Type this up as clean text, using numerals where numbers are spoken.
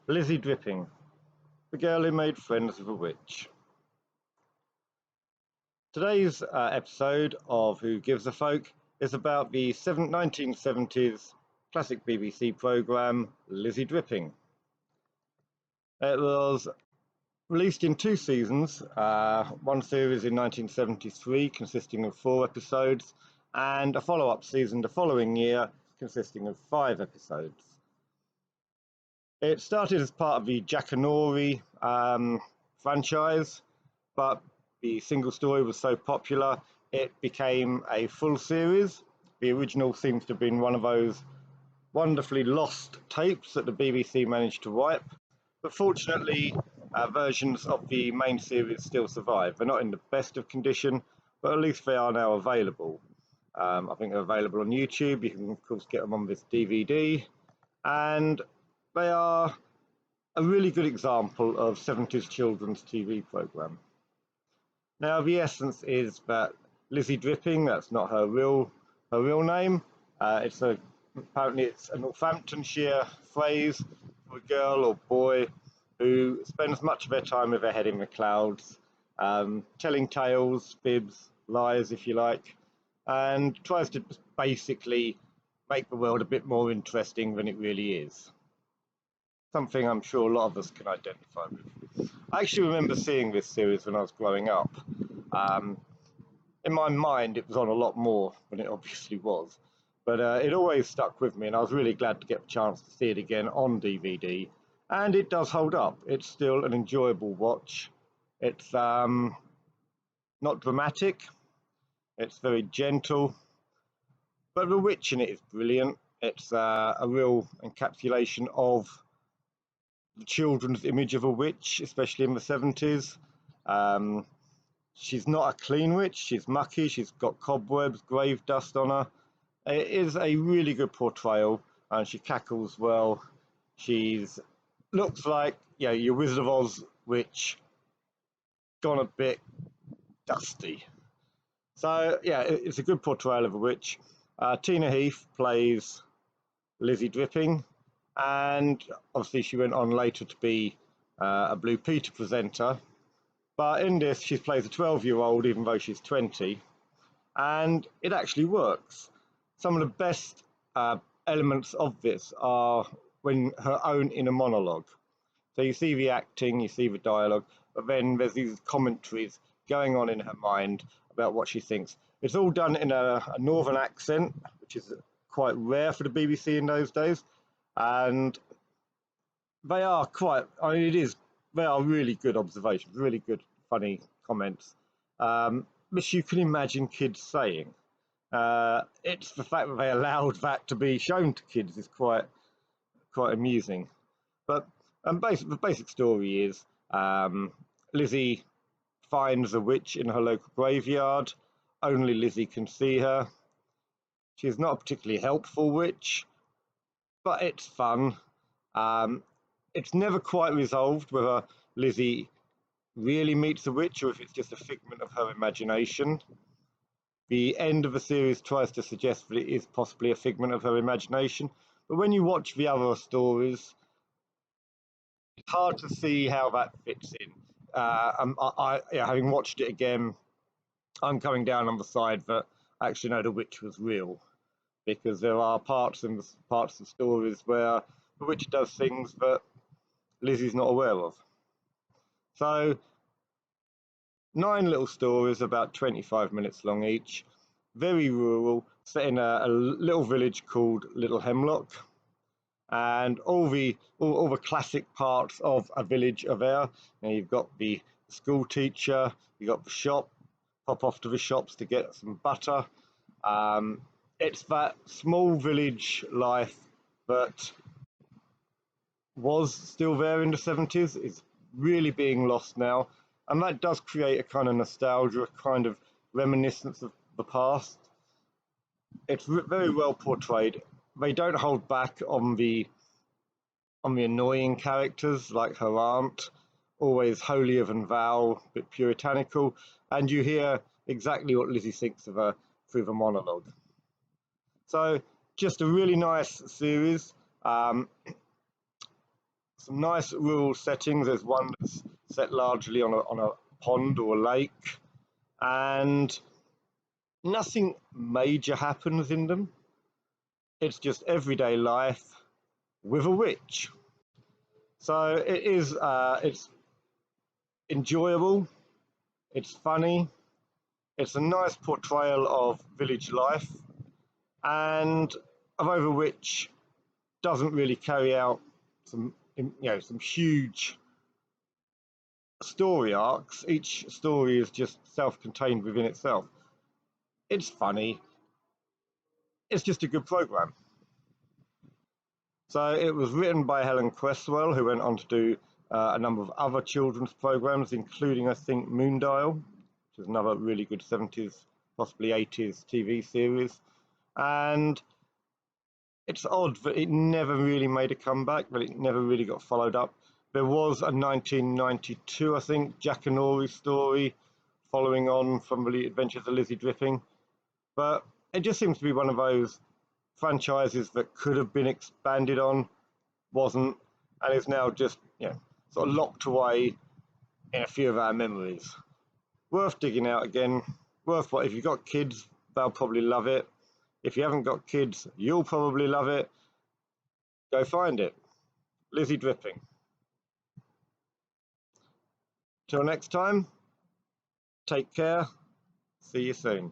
Lizzie Dripping, the girl who made friends with a witch. Today's episode of Who Gives a Folk is about the 1970s classic BBC programme Lizzie Dripping. It was released in two seasons, one series in 1973 consisting of 4 episodes, and a follow-up season the following year consisting of 5 episodes. It started as part of the Jackanory franchise, but the single story was so popular it became a full series. The original seems to have been one of those wonderfully lost tapes that the BBC managed to wipe, but fortunately versions of the main series still survive. They're not in the best of condition, but at least they are now available. I think they're available on YouTube. You can of course get them on this DVD, and they are a really good example of 70s children's TV programme. Now, the essence is that Lizzie Dripping, that's not her real name. Apparently it's a Northamptonshire phrase for a girl or boy who spends much of their time with their head in the clouds, telling tales, fibs, lies, if you like, and tries to basically make the world a bit more interesting than it really is. Something I'm sure a lot of us can identify with. I actually remember seeing this series when I was growing up. In my mind, it was on a lot more than it obviously was, but it always stuck with me, and I was really glad to get the chance to see it again on DVD. And it does hold up. It's still an enjoyable watch. It's not dramatic. It's very gentle, but the witch in it is brilliant. It's a real encapsulation of the children's image of a witch, especially in the 70s. She's not a clean witch, she's mucky, she's got cobwebs, grave dust on her. It is a really good portrayal, and she cackles well. She's looks like your Wizard of Oz witch, gone a bit dusty. So yeah, it's a good portrayal of a witch. Tina Heath plays Lizzie Dripping, and obviously she went on later to be a Blue Peter presenter, but in this she plays a 12-year-old even though she's 20, and it actually works. Some of the best elements of this are when her own inner monologue. So you see the acting, you see the dialogue, but then there's these commentaries going on in her mind about what she thinks. It's all done in a northern accent, which is quite rare for the BBC in those days. And they are they are really good observations, really good, funny comments, which you can imagine kids saying. It's the fact that they allowed that to be shown to kids is quite amusing. But the basic story is Lizzie finds a witch in her local graveyard. Only Lizzie can see her. She's not a particularly helpful witch, but it's fun. It's never quite resolved whether Lizzie really meets a witch or if it's just a figment of her imagination. The end of the series tries to suggest that it is possibly a figment of her imagination, but when you watch the other stories, it's hard to see how that fits in. Having watched it again, I'm coming down on the side that actually no, the witch was real, because there are parts of the stories where the witch does things that Lizzie's not aware of. So 9 little stories, about 25 minutes long each, very rural, set in a little village called Little Hemlock, and all the classic parts of a village are there. Now you've got the school teacher, you've got the shop, pop off to the shops to get some butter. It's that small village life that was still there in the 70s, is really being lost now, and that does create a kind of nostalgia, a kind of reminiscence of the past. It's very well portrayed. They don't hold back on the annoying characters like her aunt, always holier than thou, a bit puritanical, and you hear exactly what Lizzie thinks of her through the monologue. So just a really nice series. some nice rural settings. There's one that's set largely on a pond or a lake, and nothing major happens in them. It's just everyday life with a witch. So it's enjoyable, it's funny, it's a nice portrayal of village life, and although the witch doesn't really carry out some huge story arcs, each story is just self-contained within itself. It's funny, it's just a good program. So it was written by Helen Cresswell, who went on to do a number of other children's programs, including, I think, Moondial, which is another really good 70s, possibly 80s TV series. And it's odd that it never really made a comeback, but it never really got followed up. There was a 1992, I think, Jack and Ori story following on from the adventures of Lizzie Dripping. But it just seems to be one of those franchises that could have been expanded on, wasn't, and is now just, sort of locked away in a few of our memories. Worth digging out again. Worth what? If you've got kids, they'll probably love it. If you haven't got kids, you'll probably love it. Go find it. Lizzie Dripping. Till next time, take care. See you soon.